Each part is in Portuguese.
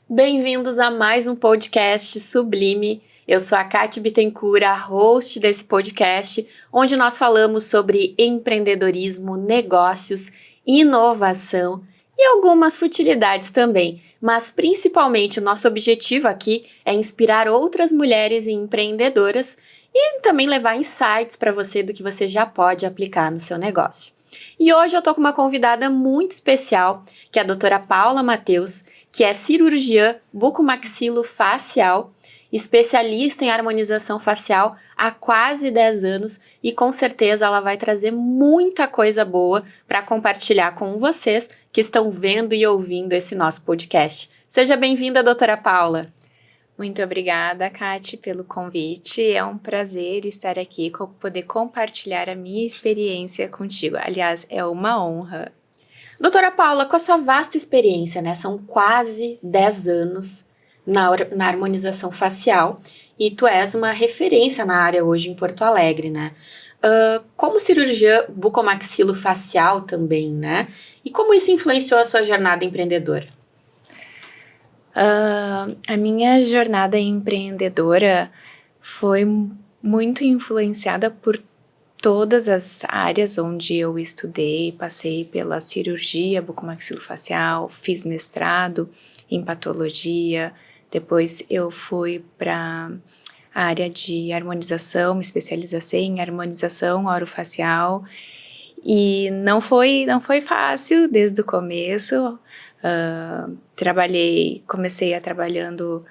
Bem-vindos a mais um podcast Sublime. Eu sou a Kátia Bittencourt, a host desse podcast, onde nós falamos sobre empreendedorismo, negócios, inovação e algumas futilidades também. Mas principalmente o nosso objetivo aqui é inspirar outras mulheres empreendedoras e também levar insights para você do que você já pode aplicar no seu negócio. E hoje eu tô com uma convidada muito especial, que é a doutora Paula Matheus, que é cirurgiã bucomaxilofacial, especialista em harmonização facial há quase 10 anos e com certeza ela vai trazer muita coisa boa para compartilhar com vocês que estão vendo e ouvindo esse nosso podcast. Seja bem-vinda, doutora Paula. Muito obrigada, Kátia, pelo convite. É um prazer estar aqui, poder compartilhar a minha experiência contigo. Aliás, é uma honra. Doutora Paula, com a sua vasta experiência, né? São quase 10 anos na harmonização facial e tu és uma referência na área hoje em Porto Alegre, né? Como cirurgiã bucomaxilofacial também, né? E como isso influenciou a sua jornada empreendedora? A minha jornada empreendedora foi muito influenciada por todas as áreas onde eu estudei, passei pela cirurgia bucomaxilofacial, fiz mestrado em patologia, depois eu fui para a área de harmonização, me especializei em harmonização orofacial e não foi fácil desde o começo. Comecei trabalhando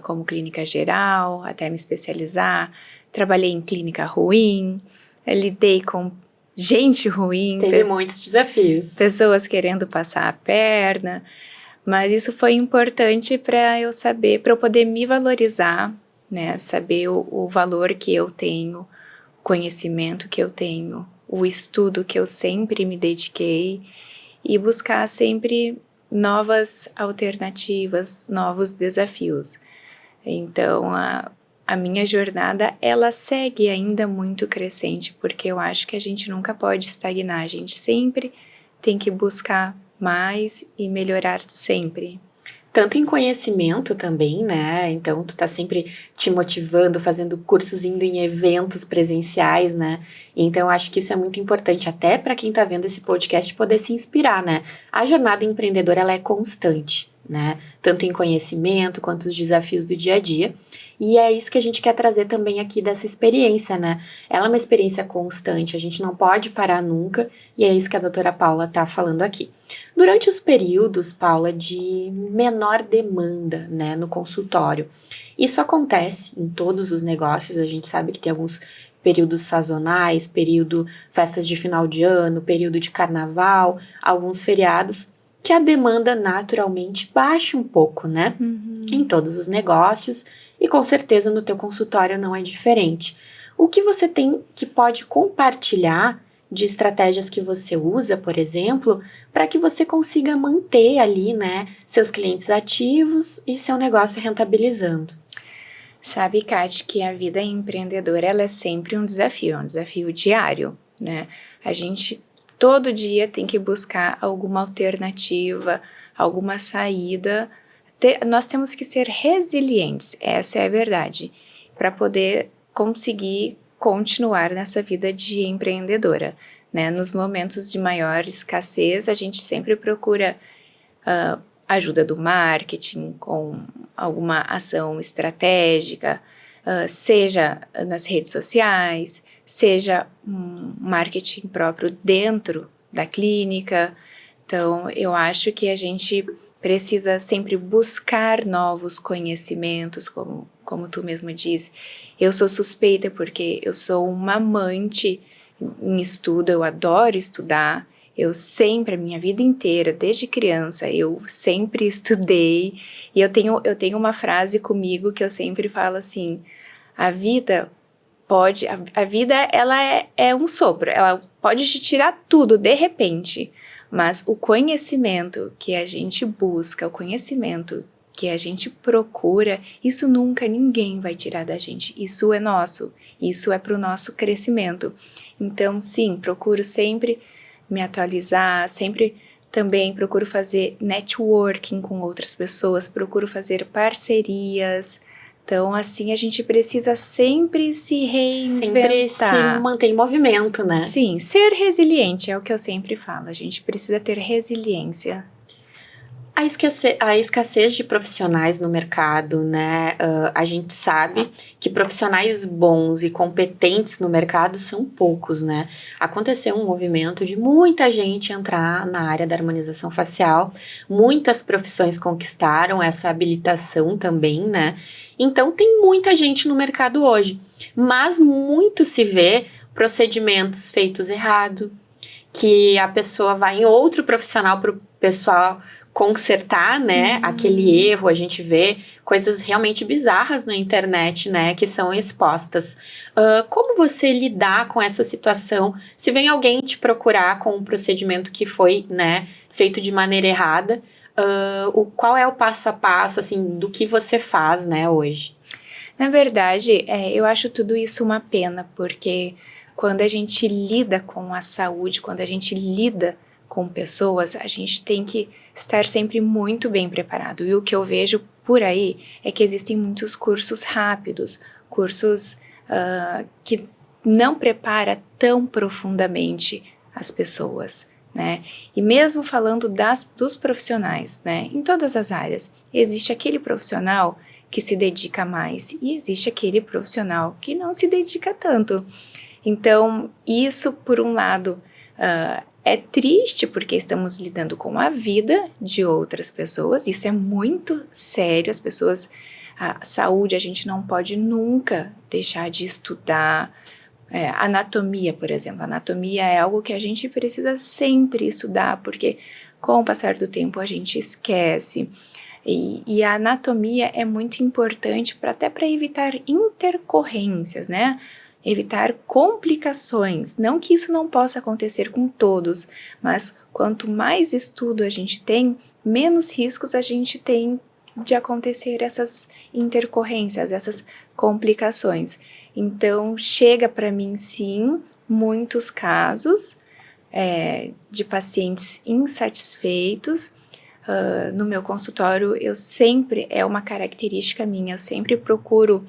como clínica geral, até me especializar, trabalhei em clínica ruim, lidei com gente ruim. Teve muitos desafios. Pessoas querendo passar a perna, mas isso foi importante para eu saber, para eu poder me valorizar, né? Saber o valor que eu tenho, o conhecimento que eu tenho, o estudo que eu sempre me dediquei e buscar sempre novas alternativas, novos desafios. Então, a minha jornada, ela segue ainda muito crescente, porque eu acho que a gente nunca pode estagnar, a gente sempre tem que buscar mais e melhorar sempre. Tanto em conhecimento também, né? Então, tu tá sempre te motivando, fazendo cursos, indo em eventos presenciais, né? Então, eu acho que isso é muito importante, até para quem tá vendo esse podcast poder se inspirar, né? A jornada empreendedora, ela é constante, né? Tanto em conhecimento quanto os desafios do dia a dia. E é isso que a gente quer trazer também aqui dessa experiência, né? Ela é uma experiência constante, a gente não pode parar nunca, e é isso que a doutora Paula tá falando aqui. Durante os períodos, Paula, de menor demanda, né, no consultório, isso acontece em todos os negócios, a gente sabe que tem alguns períodos sazonais, festas de final de ano, período de carnaval, alguns feriados, que a demanda naturalmente baixa um pouco, né, em todos os negócios, e com certeza no teu consultório não é diferente. O que você tem que pode compartilhar de estratégias que você usa, por exemplo, para que você consiga manter ali, né, seus clientes ativos e seu negócio rentabilizando? Sabe, Kátia, que a vida empreendedora, ela é sempre um desafio diário, né? A gente todo dia tem que buscar alguma alternativa, alguma saída. Nós temos que ser resilientes, essa é a verdade, para poder conseguir continuar nessa vida de empreendedora, né? Nos momentos de maior escassez, a gente sempre procura ajuda do marketing com alguma ação estratégica, seja nas redes sociais, seja um marketing próprio dentro da clínica. Então, eu acho que a gente precisa sempre buscar novos conhecimentos, como tu mesmo disse. Eu sou suspeita porque eu sou uma amante em estudo, eu adoro estudar. Eu sempre, a minha vida inteira, desde criança, eu sempre estudei. E eu tenho uma frase comigo que eu sempre falo assim, a vida ela é um sopro, ela pode te tirar tudo de repente, mas o conhecimento que a gente busca, o conhecimento que a gente procura, isso nunca ninguém vai tirar da gente, isso é nosso, isso é para o nosso crescimento. Então, sim, procuro sempre me atualizar, sempre Também procuro fazer networking com outras pessoas, procuro fazer parcerias. Então, assim, a gente precisa sempre se reinventar. Sempre se manter em movimento, né? Sim, ser resiliente é o que eu sempre falo. A gente precisa ter resiliência. A escassez de profissionais no mercado, né? A gente sabe que profissionais bons e competentes no mercado são poucos, né? Aconteceu um movimento de muita gente entrar na área da harmonização facial, muitas profissões conquistaram essa habilitação também, né? Então tem muita gente no mercado hoje, mas muito se vê procedimentos feitos errado, que a pessoa vai em outro profissional para o pessoal consertar, né, aquele erro. A gente vê coisas realmente bizarras na internet, né, que são expostas. Como você lidar com essa situação? Se vem alguém te procurar com um procedimento que foi, né, feito de maneira errada, qual é o passo a passo, assim, do que você faz, né, hoje? Na verdade, eu acho tudo isso uma pena, porque quando a gente lida com a saúde, quando a gente lida com pessoas, a gente tem que estar sempre muito bem preparado. E o que eu vejo por aí é que existem muitos cursos rápidos, cursos que não prepara tão profundamente as pessoas, né? E mesmo falando dos profissionais, né? Em todas as áreas, existe aquele profissional que se dedica mais e existe aquele profissional que não se dedica tanto. Então, isso, por um lado, é triste porque estamos lidando com a vida de outras pessoas, isso é muito sério. As pessoas, a saúde, a gente não pode nunca deixar de estudar. Anatomia, por exemplo, anatomia é algo que a gente precisa sempre estudar, porque com o passar do tempo a gente esquece. E a anatomia é muito importante até para evitar intercorrências, né? Evitar complicações. Não que isso não possa acontecer com todos, mas quanto mais estudo a gente tem, menos riscos a gente tem de acontecer essas intercorrências, essas complicações. Então, chega para mim, sim, muitos casos de pacientes insatisfeitos. No meu consultório, é uma característica minha, eu sempre procuro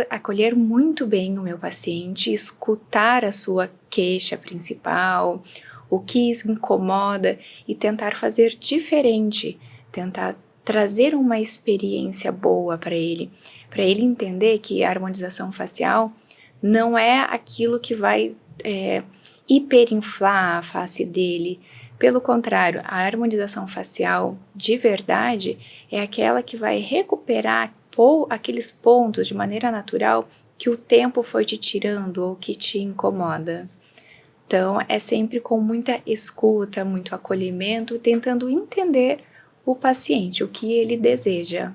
acolher muito bem o meu paciente, escutar a sua queixa principal, o que incomoda e tentar fazer diferente, tentar trazer uma experiência boa para ele entender que a harmonização facial não é aquilo que vai hiperinflar a face dele. Pelo contrário, a harmonização facial de verdade é aquela que vai recuperar aqueles pontos de maneira natural que o tempo foi te tirando ou que te incomoda. Então, é sempre com muita escuta, muito acolhimento, tentando entender o paciente, o que ele deseja.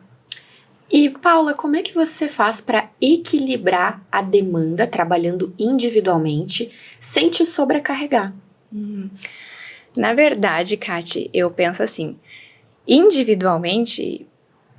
E, Paula, como é que você faz para equilibrar a demanda trabalhando individualmente sem te sobrecarregar? Na verdade, Kati, eu penso assim, individualmente,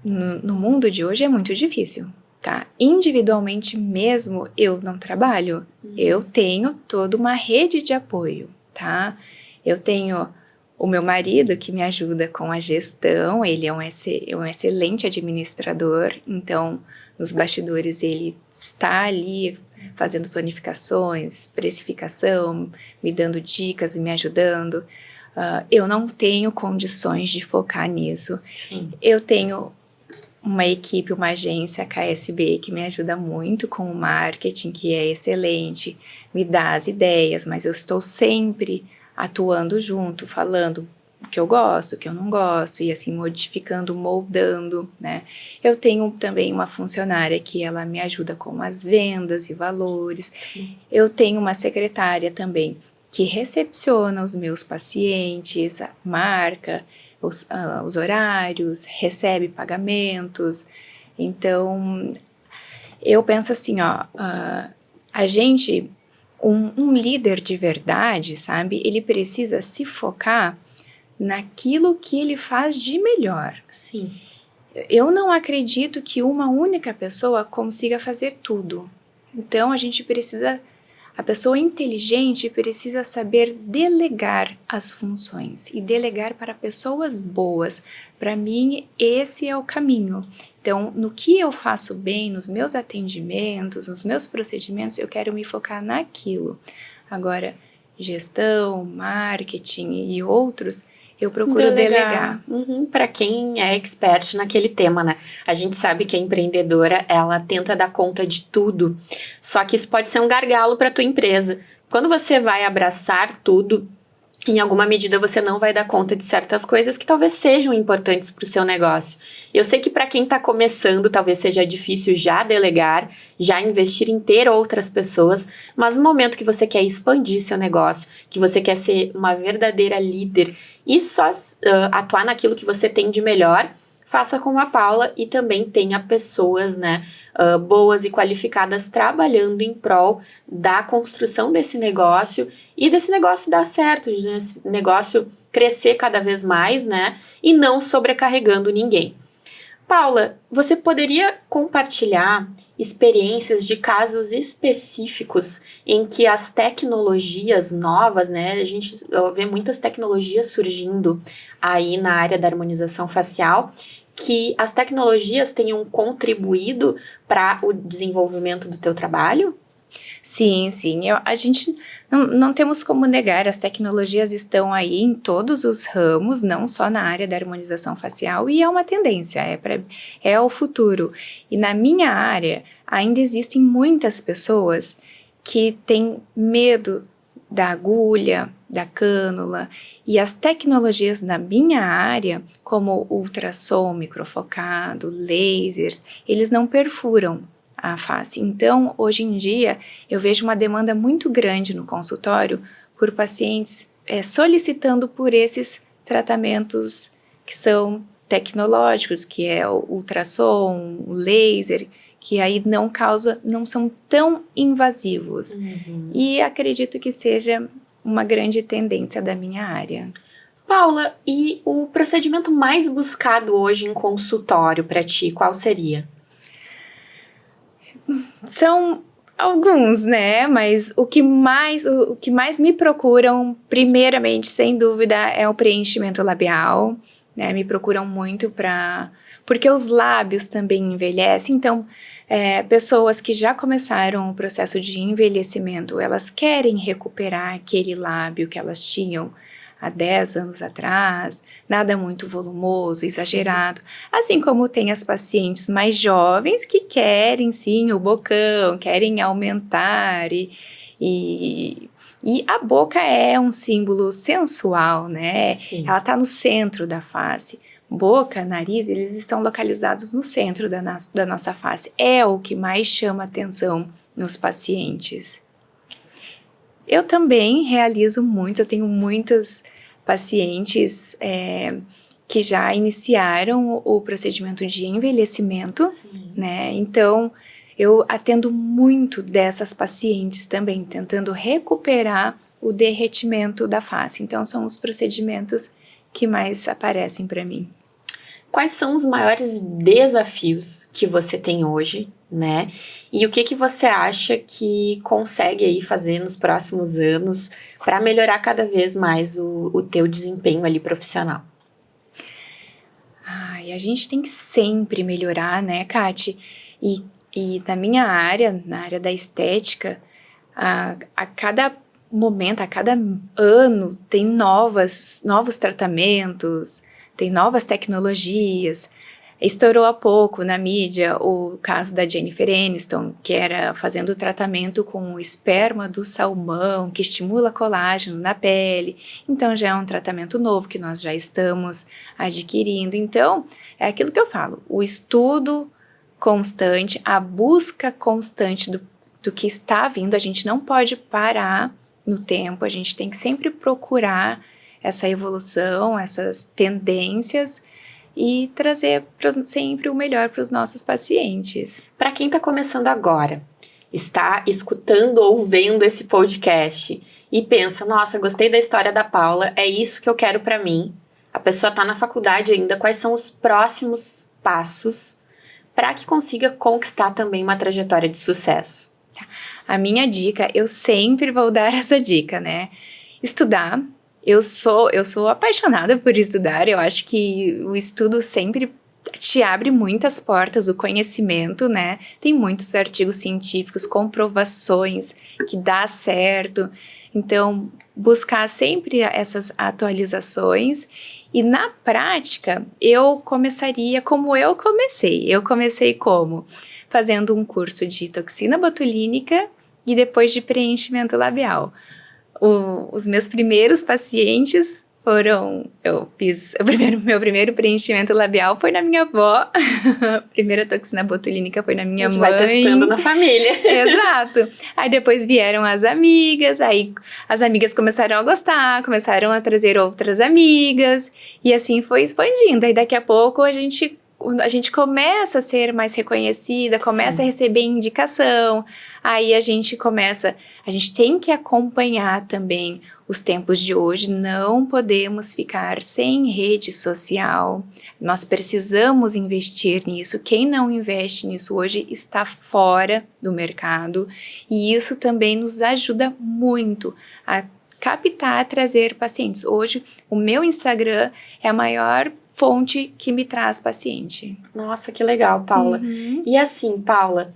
no mundo de hoje é muito difícil, tá? Individualmente mesmo, eu não trabalho. Eu tenho toda uma rede de apoio, tá? Eu tenho o meu marido que me ajuda com a gestão, ele é um excelente administrador, então, nos bastidores ele está ali fazendo planificações, precificação, me dando dicas e me ajudando. Eu não tenho condições de focar nisso. Sim. Eu tenho uma equipe, uma agência, a KSB, que me ajuda muito com o marketing, que é excelente, me dá as ideias, mas eu estou sempre atuando junto, falando o que eu gosto, o que eu não gosto, e assim, modificando, moldando, né? Eu tenho também uma funcionária que ela me ajuda com as vendas e valores. Eu tenho uma secretária também que recepciona os meus pacientes, marca os horários, recebe pagamentos. Então, eu penso assim, a gente, um líder de verdade, sabe, ele precisa se focar naquilo que ele faz de melhor. Sim. Eu não acredito que uma única pessoa consiga fazer tudo. Então, a gente precisa A pessoa inteligente precisa saber delegar as funções e delegar para pessoas boas. Para mim, esse é o caminho. Então, no que eu faço bem, nos meus atendimentos, nos meus procedimentos, eu quero me focar naquilo. Agora, gestão, marketing e outros, eu procuro delegar. Para quem é expert naquele tema, né? A gente sabe que a empreendedora, ela tenta dar conta de tudo, só que isso pode ser um gargalo para tua empresa. Quando você vai abraçar tudo, em alguma medida você não vai dar conta de certas coisas que talvez sejam importantes para o seu negócio. Eu sei que para quem está começando, talvez seja difícil já delegar, já investir em ter outras pessoas, mas no momento que você quer expandir seu negócio, que você quer ser uma verdadeira líder e só atuar naquilo que você tem de melhor, faça como a Paula e também tenha pessoas, né, boas e qualificadas trabalhando em prol da construção desse negócio e desse negócio dar certo, desse negócio crescer cada vez mais, né, e não sobrecarregando ninguém. Paula, você poderia compartilhar experiências de casos específicos em que as tecnologias novas, né, a gente vê muitas tecnologias surgindo aí na área da harmonização facial, que as tecnologias tenham contribuído para o desenvolvimento do teu trabalho? Sim, a gente não temos como negar, as tecnologias estão aí em todos os ramos, não só na área da harmonização facial, e é uma tendência, é o futuro. E na minha área, ainda existem muitas pessoas que têm medo da agulha, da cânula, e as tecnologias na minha área, como ultrassom microfocado, lasers, eles não perfuram a face. Então, hoje em dia, eu vejo uma demanda muito grande no consultório por pacientes solicitando por esses tratamentos que são tecnológicos, que é o ultrassom, o laser, que aí não são tão invasivos. E acredito que seja uma grande tendência da minha área. Paula, e o procedimento mais buscado hoje em consultório para ti, qual seria? São alguns, né? Mas o que mais me procuram, primeiramente, sem dúvida, é o preenchimento labial, né? Me procuram muito porque os lábios também envelhecem, então pessoas que já começaram o processo de envelhecimento, elas querem recuperar aquele lábio que elas tinham há 10 anos atrás, nada muito volumoso, exagerado. Assim como tem as pacientes mais jovens que querem, sim, o bocão, querem aumentar e a boca é um símbolo sensual, né? Sim. Ela está no centro da face. Boca, nariz, eles estão localizados no centro da nossa face. É o que mais chama atenção nos pacientes. Eu também realizo muito, eu tenho muitas pacientes que já iniciaram o procedimento de envelhecimento, né? Então, eu atendo muito dessas pacientes também, tentando recuperar o derretimento da face. Então, são os procedimentos que mais aparecem para mim. Quais são os maiores desafios que você tem hoje, né? E o que você acha que consegue aí fazer nos próximos anos para melhorar cada vez mais o teu desempenho ali profissional? A gente tem que sempre melhorar, né, Kati? E na minha área, na área da estética, a cada momento, a cada ano, tem novos tratamentos, tem novas tecnologias. Estourou há pouco na mídia o caso da Jennifer Aniston, que era fazendo tratamento com o esperma do salmão, que estimula colágeno na pele. Então, já é um tratamento novo que nós já estamos adquirindo. Então, é aquilo que eu falo, o estudo constante, a busca constante do que está vindo, a gente não pode parar no tempo, a gente tem que sempre procurar essa evolução, essas tendências e trazer sempre o melhor para os nossos pacientes. Para quem está começando agora, está escutando ou vendo esse podcast e pensa, nossa, gostei da história da Paula, é isso que eu quero para mim. A pessoa está na faculdade ainda, quais são os próximos passos para que consiga conquistar também uma trajetória de sucesso? A minha dica, eu sempre vou dar essa dica, né? Estudar. Eu sou apaixonada por estudar. Eu acho que o estudo sempre te abre muitas portas, o conhecimento, né? Tem muitos artigos científicos, comprovações que dá certo. Então, buscar sempre essas atualizações. E na prática, eu começaria como eu comecei. Eu comecei como? Fazendo um curso de toxina botulínica e depois de preenchimento labial. Os meus primeiros pacientes meu primeiro preenchimento labial foi na minha avó, a primeira toxina botulínica foi na minha mãe. A gente vai testando na família. Exato. Aí depois vieram as amigas, aí as amigas começaram a gostar, começaram a trazer outras amigas, e assim foi expandindo. Aí daqui a pouco a gente começa a ser mais reconhecida, começa a receber indicação, aí a gente tem que acompanhar também os tempos de hoje, não podemos ficar sem rede social, nós precisamos investir nisso, quem não investe nisso hoje está fora do mercado, e isso também nos ajuda muito a captar, trazer pacientes. Hoje, o meu Instagram é a maior fonte que me traz paciente. Nossa, que legal, Paula. E assim, Paula,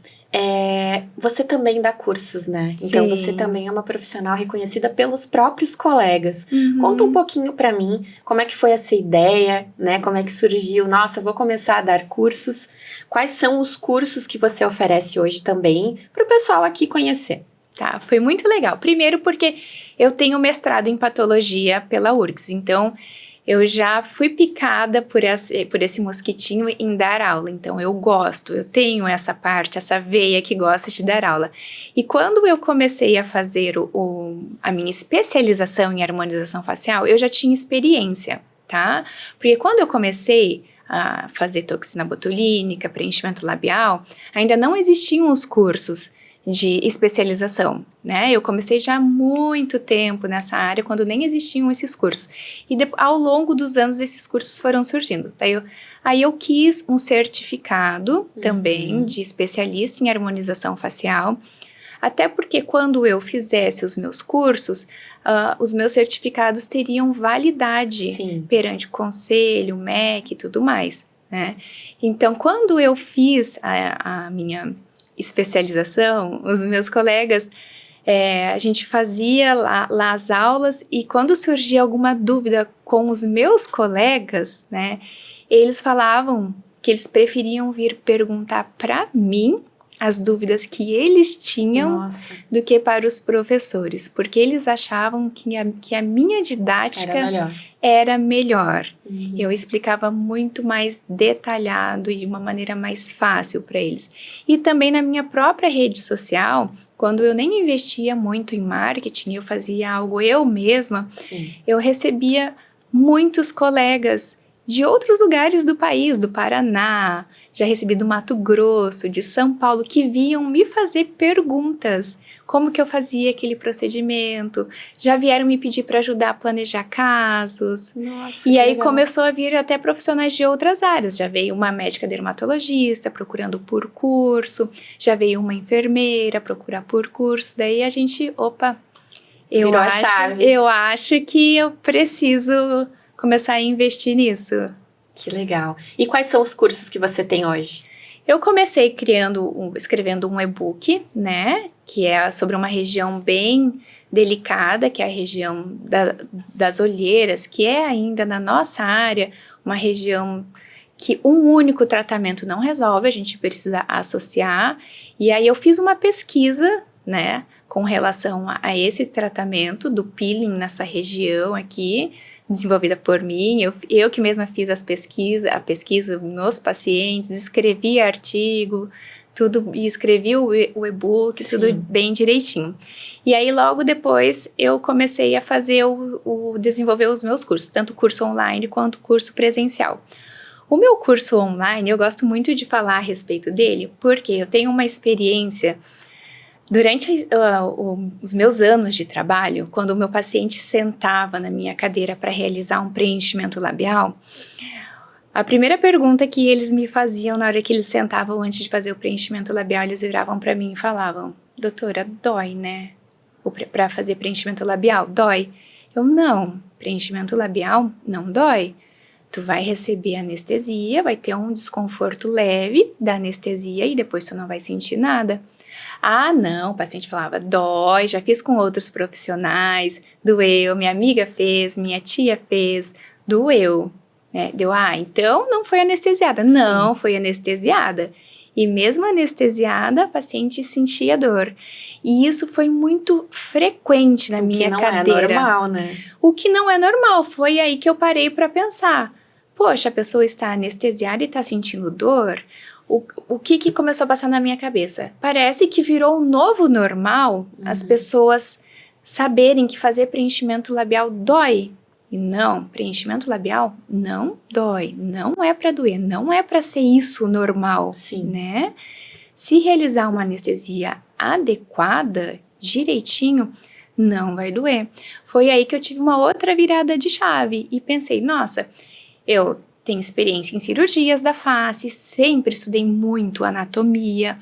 você também dá cursos, né? Sim. Então, você também é uma profissional reconhecida pelos próprios colegas. Conta um pouquinho pra mim, como é que foi essa ideia, né? Como é que surgiu? Nossa, vou começar a dar cursos. Quais são os cursos que você oferece hoje também para o pessoal aqui conhecer? Tá, foi muito legal. Primeiro porque eu tenho mestrado em patologia pela URGS, então eu já fui picada por esse mosquitinho em dar aula, então eu tenho essa parte, essa veia que gosta de dar aula. E quando eu comecei a fazer a minha especialização em harmonização facial, eu já tinha experiência, tá? Porque quando eu comecei a fazer toxina botulínica, preenchimento labial, ainda não existiam os cursos de especialização, né? Eu comecei já há muito tempo nessa área, quando nem existiam esses cursos. E ao longo dos anos, esses cursos foram surgindo. Aí eu quis um certificado também de especialista em harmonização facial, até porque quando eu fizesse os meus cursos, os meus certificados teriam validade perante o conselho, MEC e tudo mais, né? Então, quando eu fiz a minha especialização, os meus colegas, a gente fazia lá as aulas, e quando surgia alguma dúvida com os meus colegas, né, eles falavam que eles preferiam vir perguntar para mim as dúvidas que eles tinham do que para os professores, porque eles achavam que a minha didática era melhor. Eu explicava muito mais detalhado e de uma maneira mais fácil para eles. E também na minha própria rede social, quando eu nem investia muito em marketing, eu fazia algo eu mesma, eu recebia muitos colegas de outros lugares do país, do Paraná, já recebi do Mato Grosso, de São Paulo, que vinham me fazer perguntas, como que eu fazia aquele procedimento, já vieram me pedir para ajudar a planejar casos. Nossa, e aí legal. começou a vir até profissionais de outras áreas, já veio uma médica dermatologista procurando por curso, já veio uma enfermeira procurar por curso, daí a gente, eu acho que eu preciso começar a investir nisso. Que legal. E quais são os cursos que você tem hoje? Eu comecei escrevendo um e-book, né, que é sobre uma região bem delicada, que é a região das olheiras, que é ainda na nossa área uma região que um único tratamento não resolve, a gente precisa associar. E aí eu fiz uma pesquisa, né, com relação a esse tratamento do peeling nessa região aqui, desenvolvida por mim, eu que mesma fiz a pesquisa nos pacientes, escrevi artigo, tudo, e escrevi o e-book, tudo bem direitinho. E aí, logo depois, eu comecei a fazer desenvolver os meus cursos, tanto curso online quanto curso presencial. O meu curso online, eu gosto muito de falar a respeito dele, porque eu tenho uma experiência. Durante os meus anos de trabalho, quando o meu paciente sentava na minha cadeira para realizar um preenchimento labial, a primeira pergunta que eles me faziam na hora que eles sentavam antes de fazer o preenchimento labial, eles viravam para mim e falavam: doutora, dói, né? Para fazer preenchimento labial, dói. Eu, não, preenchimento labial não dói. Tu vai receber anestesia, vai ter um desconforto leve da anestesia e depois tu não vai sentir nada. Ah, não, o paciente falava, dói, já fiz com outros profissionais, doeu, minha amiga fez, minha tia fez, doeu. Deu, então não foi anestesiada. Sim. Não, foi anestesiada. E mesmo anestesiada, a paciente sentia dor. E isso foi muito frequente na minha cadeira. O que não é normal, né? O que não é normal. Foi aí que eu parei para pensar. Poxa, a pessoa está anestesiada e está sentindo dor. O que começou a passar na minha cabeça? Parece que virou um novo normal as pessoas saberem que fazer preenchimento labial dói. E não, preenchimento labial não dói, não é para doer, não é para ser isso normal, Sim. né? Se realizar uma anestesia adequada, direitinho, não vai doer. Foi aí que eu tive uma outra virada de chave e pensei, nossa, eu tenho experiência em cirurgias da face, sempre estudei muito anatomia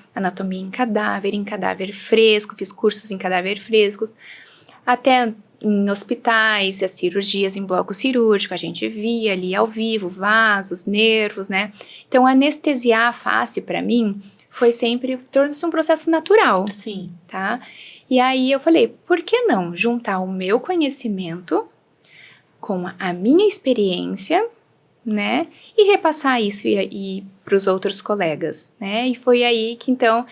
em cadáver fresco, fiz cursos em cadáver frescos, até em hospitais, as cirurgias em bloco cirúrgico, a gente via ali ao vivo, vasos, nervos, né? Então, anestesiar a face, para mim, foi sempre, tornou-se um processo natural. Sim. Tá? E aí eu falei, por que não juntar o meu conhecimento com a minha experiência, né? E repassar isso e para os outros colegas, né? E foi aí que, então,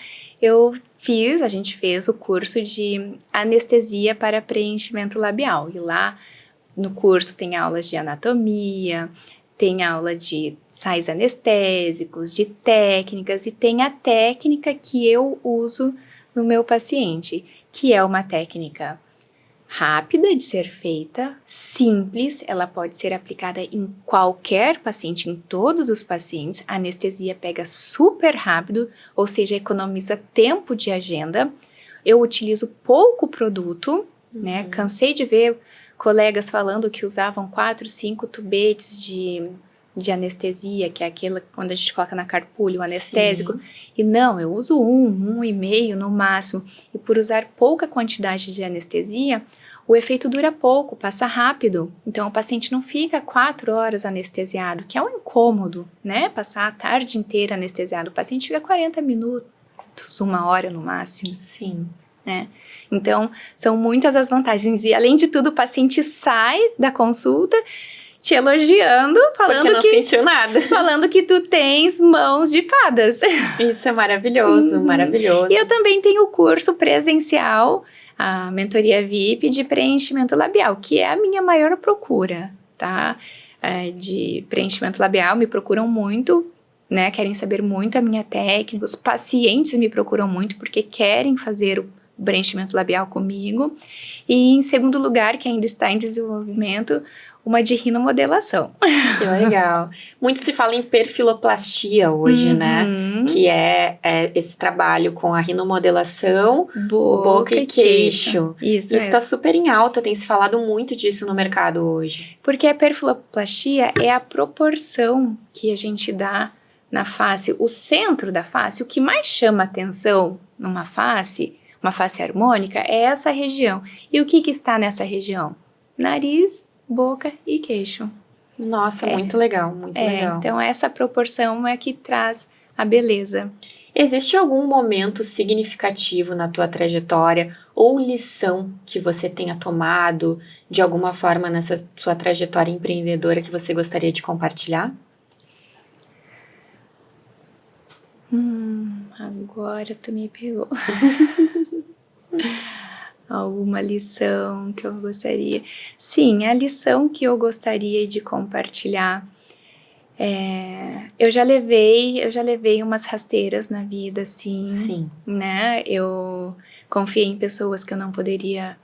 a gente fez o curso de anestesia para preenchimento labial. E lá no curso tem aulas de anatomia, tem aula de sais anestésicos, de técnicas, e tem a técnica que eu uso no meu paciente, que é uma técnica rápida de ser feita, simples, ela pode ser aplicada em qualquer paciente, em todos os pacientes. A anestesia pega super rápido, ou seja, economiza tempo de agenda. Eu utilizo pouco produto, né? Cansei de ver colegas falando que usavam 4, 5 tubetes de anestesia, que é aquela quando a gente coloca na carpulha o anestésico. Sim. E não, eu uso 1,5 no máximo. E por usar pouca quantidade de anestesia, o efeito dura pouco, passa rápido. Então, o paciente não fica 4 horas anestesiado, que é um incômodo, né? Passar a tarde inteira anestesiado. O paciente fica 40 minutos, 1 hora no máximo. Sim. Né? Então, são muitas as vantagens. E, além de tudo, o paciente sai da consulta te elogiando, Porque não sentiu nada. falando que tu tens mãos de fadas. Isso é maravilhoso, maravilhoso. E eu também tenho o curso presencial, a mentoria VIP de preenchimento labial, que é a minha maior procura, tá? De preenchimento labial, me procuram muito, né? Querem saber muito a minha técnica, os pacientes me procuram muito porque querem fazer o preenchimento labial comigo. E em segundo lugar, que ainda está em desenvolvimento, uma de rinomodelação. Que legal. Muito se fala em perfiloplastia hoje, né? Que é esse trabalho com a rinomodelação, boca e queixo. Isso está super em alta, tem se falado muito disso no mercado hoje. Porque a perfiloplastia é a proporção que a gente dá na face, o centro da face. O que mais chama atenção numa face, uma face harmônica, é essa região. E o que está nessa região? Nariz, boca e queixo. Nossa, muito legal, muito legal. Então, essa proporção é que traz a beleza. Existe algum momento significativo na tua trajetória ou lição que você tenha tomado de alguma forma nessa sua trajetória empreendedora que você gostaria de compartilhar? Agora tu me pegou. Alguma lição que eu gostaria... Sim, a lição que eu gostaria de compartilhar eu já levei umas rasteiras na vida, assim. Sim. Né? Eu confiei em pessoas que eu não poderia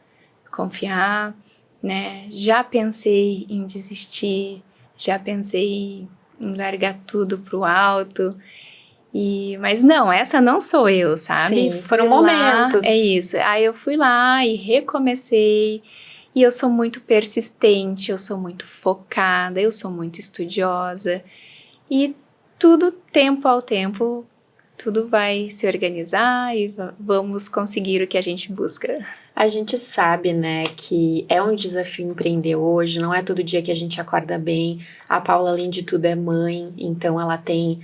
confiar, né? Já pensei em desistir, já pensei em largar tudo pro alto. Mas não, essa não sou eu, sabe? Sim, foram momentos. É isso. Aí eu fui lá e recomecei. E eu sou muito persistente, eu sou muito focada, eu sou muito estudiosa. E tudo, tempo ao tempo, tudo vai se organizar e vamos conseguir o que a gente busca. A gente sabe, né, que é um desafio empreender hoje, não é todo dia que a gente acorda bem. A Paula, além de tudo, é mãe, então ela tem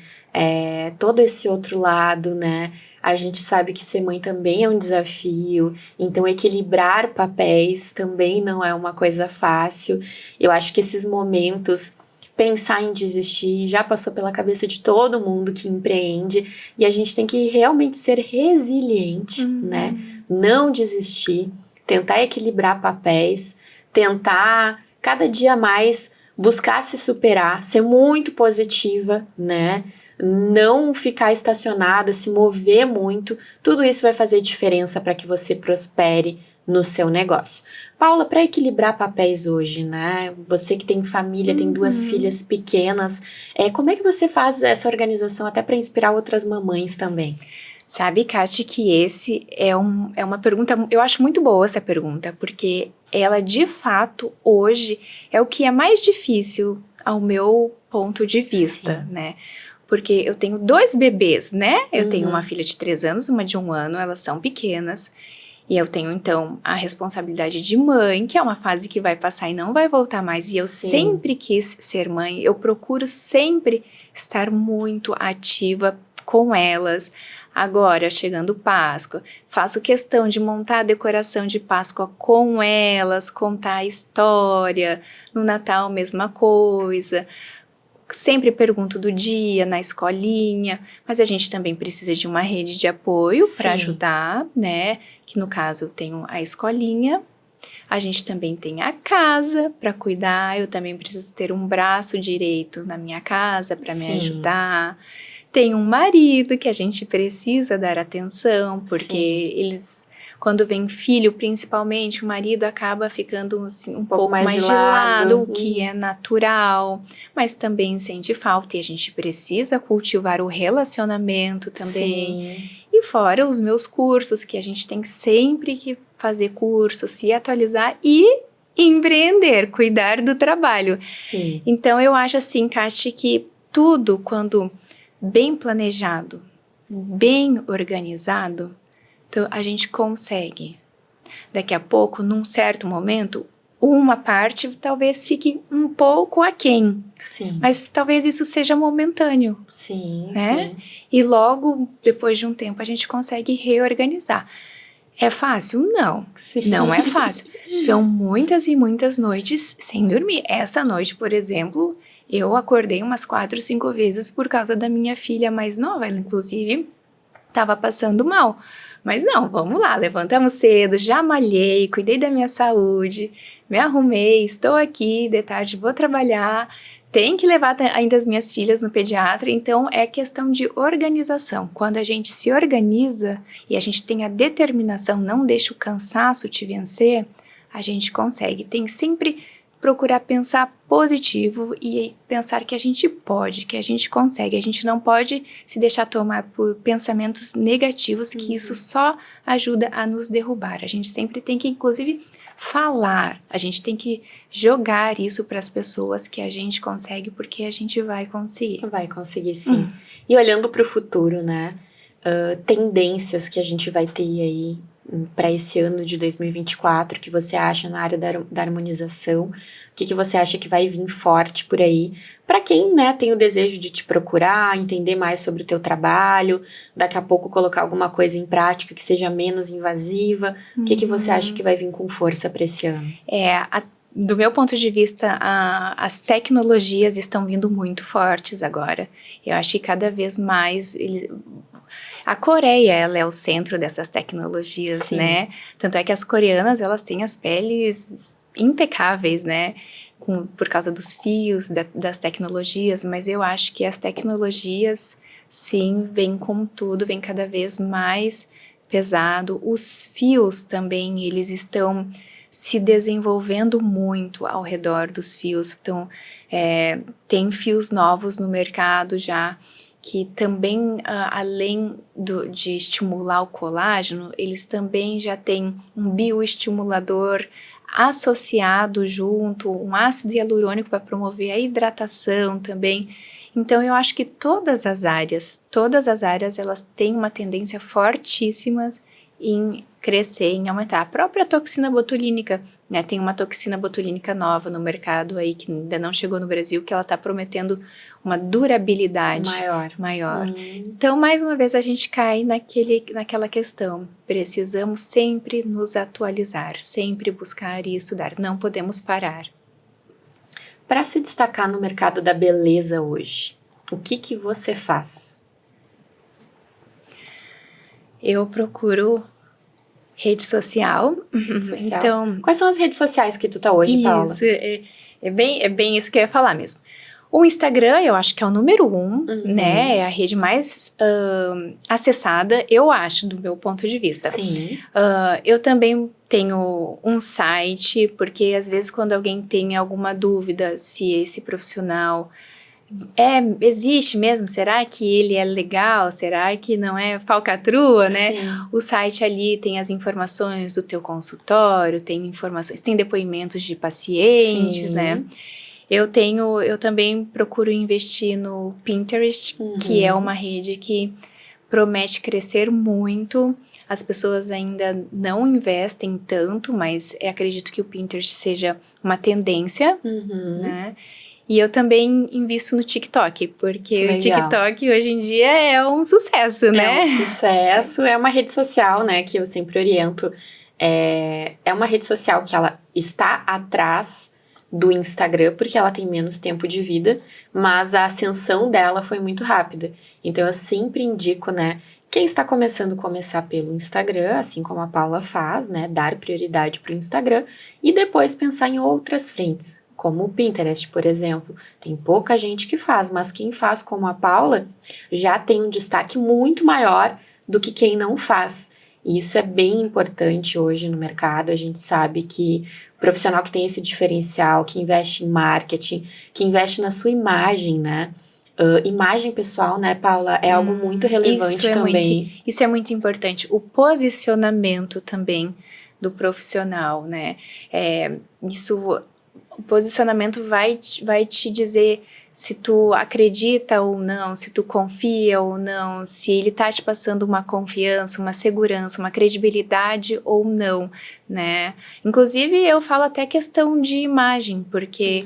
todo esse outro lado, né? A gente sabe que ser mãe também é um desafio, então equilibrar papéis também não é uma coisa fácil. Eu acho que esses momentos, pensar em desistir, já passou pela cabeça de todo mundo que empreende, e a gente tem que realmente ser resiliente, né? Não desistir, tentar equilibrar papéis, tentar cada dia mais buscar se superar, ser muito positiva, né? Não ficar estacionada, se mover muito, tudo isso vai fazer diferença para que você prospere no seu negócio. Paula, para equilibrar papéis hoje, né? Você que tem família, tem 2 filhas pequenas, como é que você faz essa organização até para inspirar outras mamães também? Sabe, Kati, que esse é uma pergunta, eu acho muito boa essa pergunta, porque ela, de fato, hoje, é o que é mais difícil ao meu ponto de vista, Sim. né? Porque eu tenho 2 bebês, né? Eu tenho uma filha de 3 anos, uma de 1 ano, elas são pequenas. E eu tenho, então, a responsabilidade de mãe, que é uma fase que vai passar e não vai voltar mais. E eu sempre quis ser mãe, eu procuro sempre estar muito ativa com elas. Agora, chegando Páscoa, faço questão de montar a decoração de Páscoa com elas, contar a história. No Natal, mesma coisa. Sempre pergunto do dia na escolinha, mas a gente também precisa de uma rede de apoio para ajudar, né? Que no caso eu tenho a escolinha, a gente também tem a casa para cuidar, eu também preciso ter um braço direito na minha casa para me ajudar. Tem um marido que a gente precisa dar atenção, porque eles... Quando vem filho, principalmente, o marido acaba ficando assim, um pouco mais de lado, o que é natural, mas também sente falta e a gente precisa cultivar o relacionamento também. Sim. E fora os meus cursos, que a gente tem sempre que fazer cursos, se atualizar e empreender, cuidar do trabalho. Sim. Então, eu acho assim, Kati, que tudo, quando bem planejado, bem organizado, então, a gente consegue. Daqui a pouco, num certo momento, uma parte talvez fique um pouco aquém. Sim. Mas talvez isso seja momentâneo. Sim, né? sim. E logo, depois de um tempo, a gente consegue reorganizar. É fácil? Não. Sim. Não é fácil. São muitas e muitas noites sem dormir. Essa noite, por exemplo, eu acordei umas 4, 5 vezes por causa da minha filha mais nova. Ela, inclusive, estava passando mal. Mas não, vamos lá, levantamos cedo, já malhei, cuidei da minha saúde, me arrumei, estou aqui, de tarde vou trabalhar, tenho que levar ainda as minhas filhas no pediatra, então é questão de organização. Quando a gente se organiza e a gente tem a determinação, não deixa o cansaço te vencer, a gente consegue. Tem sempre procurar pensar positivo e pensar que a gente pode, que a gente consegue. A gente não pode se deixar tomar por pensamentos negativos, que isso só ajuda a nos derrubar. A gente sempre tem que, inclusive, falar. A gente tem que jogar isso para as pessoas que a gente consegue, porque a gente vai conseguir. Vai conseguir, sim. E olhando para o futuro, né? Tendências que a gente vai ter aí para esse ano de 2024, que você acha na área da harmonização? O que você acha que vai vir forte por aí? Para quem, né, tem o desejo de te procurar, entender mais sobre o teu trabalho, daqui a pouco colocar alguma coisa em prática que seja menos invasiva, o que você acha que vai vir com força para esse ano? Do meu ponto de vista, as tecnologias estão vindo muito fortes agora. Eu acho que cada vez mais... A Coreia, ela é o centro dessas tecnologias, Sim. né? Tanto é que as coreanas, elas têm as peles impecáveis, né? Por causa dos fios, das tecnologias, mas eu acho que as tecnologias, sim, vêm com tudo, vêm cada vez mais pesado. Os fios também, eles estão se desenvolvendo muito ao redor dos fios. Então, tem fios novos no mercado já, que também, além de estimular o colágeno, eles também já têm um bioestimulador associado junto, um ácido hialurônico para promover a hidratação também. Então, eu acho que todas as áreas, elas têm uma tendência fortíssima em crescer, em aumentar. A própria toxina botulínica, né? Tem uma toxina botulínica nova no mercado aí, que ainda não chegou no Brasil, que ela está prometendo uma durabilidade maior. Então, mais uma vez, a gente cai naquela questão. Precisamos sempre nos atualizar, sempre buscar e estudar. Não podemos parar. Para se destacar no mercado da beleza hoje, o que você faz? Eu procuro rede social. Então, quais são as redes sociais que tu tá hoje, Paula? Isso, é bem isso que eu ia falar mesmo. O Instagram, eu acho que é o número 1, né? É a rede mais acessada, eu acho, do meu ponto de vista. Sim. Eu também tenho um site, porque às vezes quando alguém tem alguma dúvida se esse profissional existe mesmo, será que ele é legal, será que não é falcatrua, né? Sim. O site ali tem as informações do teu consultório, tem depoimentos de pacientes, né? Eu também procuro investir no Pinterest, que é uma rede que promete crescer muito. As pessoas ainda não investem tanto, mas acredito que o Pinterest seja uma tendência, né? E eu também invisto no TikTok, porque o TikTok hoje em dia é um sucesso, né? É um sucesso, é uma rede social, né, que eu sempre oriento. É uma rede social que ela está atrás do Instagram, porque ela tem menos tempo de vida, mas a ascensão dela foi muito rápida. Então, eu sempre indico, né, quem está começar pelo Instagram, assim como a Paula faz, né, dar prioridade para o Instagram e depois pensar em outras frentes, como o Pinterest, por exemplo. Tem pouca gente que faz, mas quem faz, como a Paula, já tem um destaque muito maior do que quem não faz. E isso é bem importante hoje no mercado. A gente sabe que o profissional que tem esse diferencial, que investe em marketing, que investe na sua imagem, né? Imagem pessoal, né, Paula, é algo muito relevante também. Isso é muito importante. O posicionamento também do profissional, né? O posicionamento vai te dizer se tu acredita ou não, se tu confia ou não, se ele tá te passando uma confiança, uma segurança, uma credibilidade ou não, né? Inclusive, eu falo até questão de imagem, porque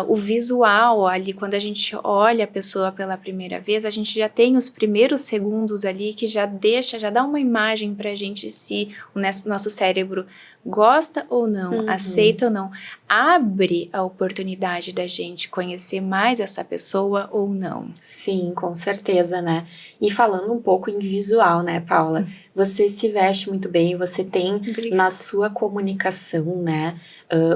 o visual ali, quando a gente olha a pessoa pela primeira vez, a gente já tem os primeiros segundos ali que já dá uma imagem pra gente se o nosso cérebro gosta ou não, aceita ou não, abre a oportunidade da gente conhecer mais essa pessoa ou não. Sim, com certeza, né? E falando um pouco em visual, né, Paula? Você se veste muito bem, você tem na sua comunicação, né,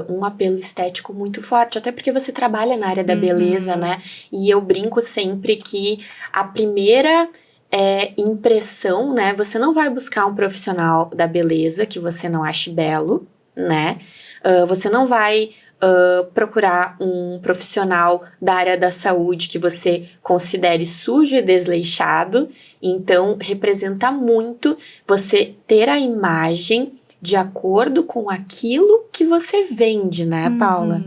um apelo estético muito forte, até porque você trabalha na área da beleza, né? E eu brinco sempre que a primeira impressão, né? Você não vai buscar um profissional da beleza que você não ache belo, né? Você não vai procurar um profissional da área da saúde que você considere sujo e desleixado. Então, representa muito você ter a imagem de acordo com aquilo que você vende, né, Paula?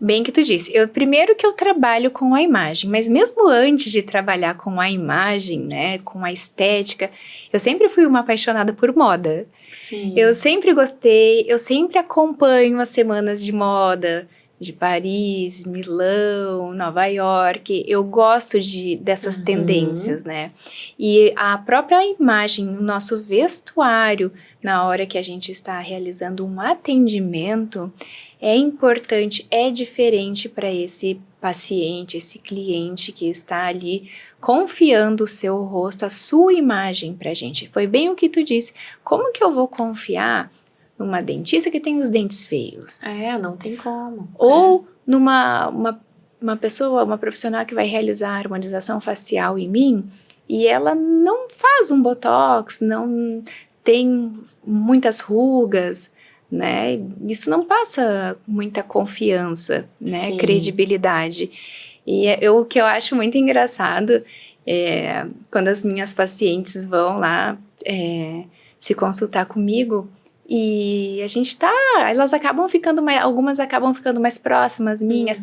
Bem que tu disse, primeiro que eu trabalho com a imagem, mas mesmo antes de trabalhar com a imagem, né, com a estética, eu sempre fui uma apaixonada por moda. Sim. Eu sempre gostei, eu sempre acompanho as semanas de moda, de Paris, Milão, Nova York, eu gosto dessas tendências, né? E a própria imagem, o nosso vestuário, na hora que a gente está realizando um atendimento, é importante, é diferente para esse paciente, esse cliente que está ali confiando o seu rosto, a sua imagem para a gente. Foi bem o que tu disse. Como que eu vou confiar numa dentista que tem os dentes feios? Não tem como. Ou numa uma pessoa, uma profissional que vai realizar a harmonização facial em mim e ela não faz um botox, não tem muitas rugas, né? Isso não passa muita confiança, né? Sim. Credibilidade. E o que eu acho muito engraçado quando as minhas pacientes vão lá se consultar comigo, E a gente elas acabam ficando algumas acabam ficando mais próximas minhas.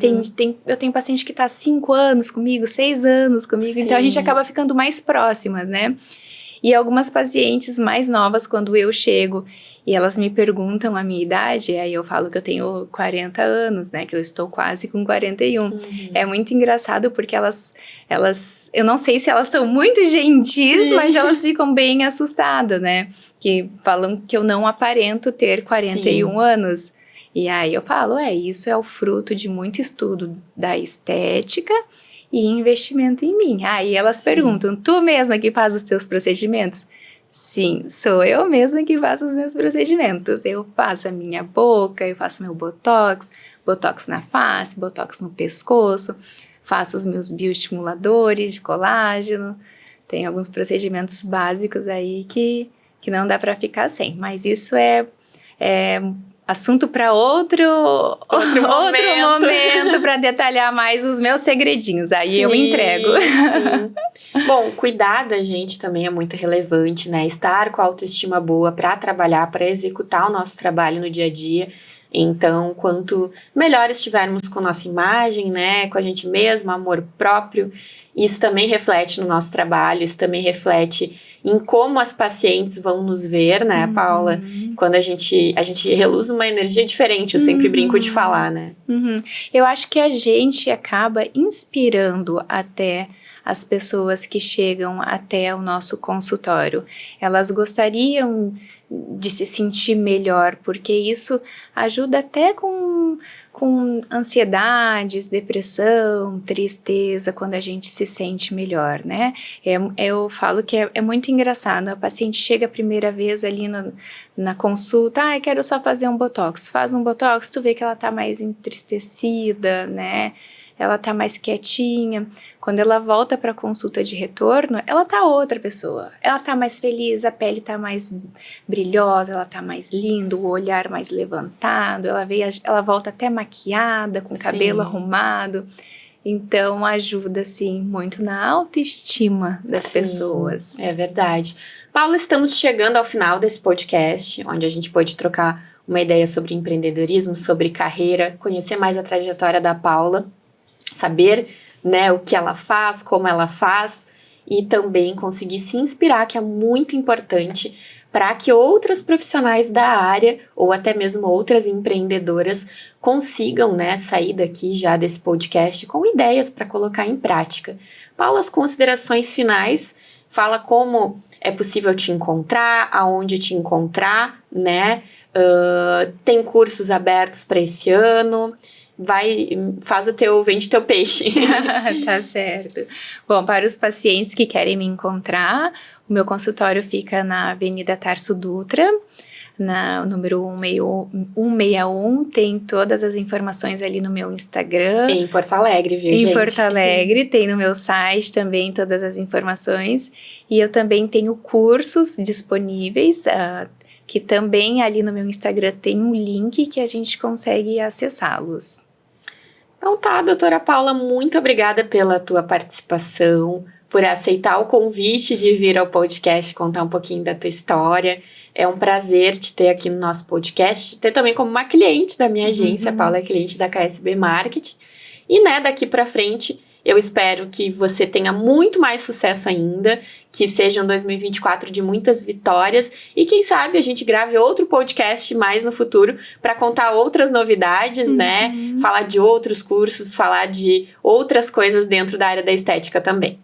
Eu tenho paciente que tá 5 anos comigo, 6 anos comigo, Sim. então a gente acaba ficando mais próximas, né? E algumas pacientes mais novas, quando eu chego e elas me perguntam a minha idade, aí eu falo que eu tenho 40 anos, né? Que eu estou quase com 41. É muito engraçado porque elas, eu não sei se elas são muito gentis, mas elas ficam bem assustadas, né? Que falam que eu não aparento ter 41 anos. E aí eu falo, isso é o fruto de muito estudo da estética e investimento em mim. Aí elas perguntam, tu mesma que faz os teus procedimentos? Sim, sou eu mesma que faço os meus procedimentos. Eu faço a minha boca, eu faço meu botox na face, botox no pescoço, faço os meus bioestimuladores de colágeno. Tem alguns procedimentos básicos aí que não dá para ficar sem, mas isso é assunto para outro momento para detalhar mais os meus segredinhos. Aí eu me entrego. Sim. Bom, cuidar da gente também é muito relevante, né? Estar com a autoestima boa para trabalhar, para executar o nosso trabalho no dia a dia. Então, quanto melhor estivermos com nossa imagem, né? Com a gente mesmo, amor próprio, isso também reflete no nosso trabalho, isso também reflete em como as pacientes vão nos ver, né, Paula? Quando a gente reluz uma energia diferente, eu sempre brinco de falar, né? Eu acho que a gente acaba inspirando até as pessoas que chegam até o nosso consultório. Elas gostariam de se sentir melhor, porque isso ajuda até com ansiedades, depressão, tristeza, quando a gente se sente melhor, né? Eu falo que é muito engraçado, a paciente chega a primeira vez ali na consulta, quero só fazer um botox. Faz um botox, tu vê que ela tá mais entristecida, né? Ela tá mais quietinha. Quando ela volta para a consulta de retorno, ela tá outra pessoa. Ela tá mais feliz, a pele tá mais brilhosa, ela tá mais linda, o olhar mais levantado, ela volta até maquiada, com o cabelo arrumado. Então, ajuda, sim, muito na autoestima das pessoas. É verdade. Paula, estamos chegando ao final desse podcast, onde a gente pôde trocar uma ideia sobre empreendedorismo, sobre carreira, conhecer mais a trajetória da Paula, saber, né, o que ela faz, como ela faz e também conseguir se inspirar, que é muito importante para que outras profissionais da área ou até mesmo outras empreendedoras consigam, né, sair daqui já desse podcast com ideias para colocar em prática. Paula, as considerações finais, fala como é possível te encontrar, aonde te encontrar, né? Tem cursos abertos para esse ano. Vende teu peixe. Tá certo. Bom, para os pacientes que querem me encontrar, o meu consultório fica na Avenida Tarso Dutra, no número 161, tem todas as informações ali no meu Instagram. Em Porto Alegre, viu, gente? Em Porto Alegre, tem no meu site também todas as informações. E eu também tenho cursos disponíveis, que também ali no meu Instagram tem um link que a gente consegue acessá-los. Então tá, doutora Paula, muito obrigada pela tua participação, por aceitar o convite de vir ao podcast contar um pouquinho da tua história. É um prazer te ter aqui no nosso podcast, te ter também como uma cliente da minha agência. A Paula é cliente da KSB Marketing. E, né, daqui pra frente, eu espero que você tenha muito mais sucesso ainda, que seja um 2024 de muitas vitórias e quem sabe a gente grave outro podcast mais no futuro para contar outras novidades, né? Falar de outros cursos, falar de outras coisas dentro da área da estética também.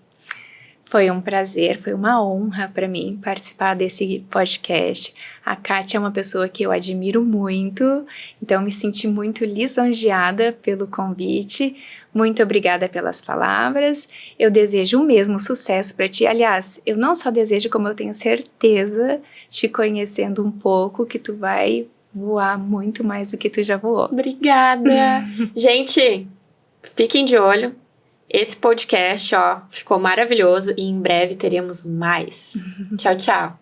Foi um prazer, foi uma honra para mim participar desse podcast. A Kátia é uma pessoa que eu admiro muito, então me senti muito lisonjeada pelo convite. Muito obrigada pelas palavras. Eu desejo o mesmo sucesso para ti. Aliás, eu não só desejo, como eu tenho certeza, te conhecendo um pouco, que tu vai voar muito mais do que tu já voou. Obrigada! Gente, fiquem de olho. Esse podcast, ficou maravilhoso e em breve teremos mais. Tchau, tchau.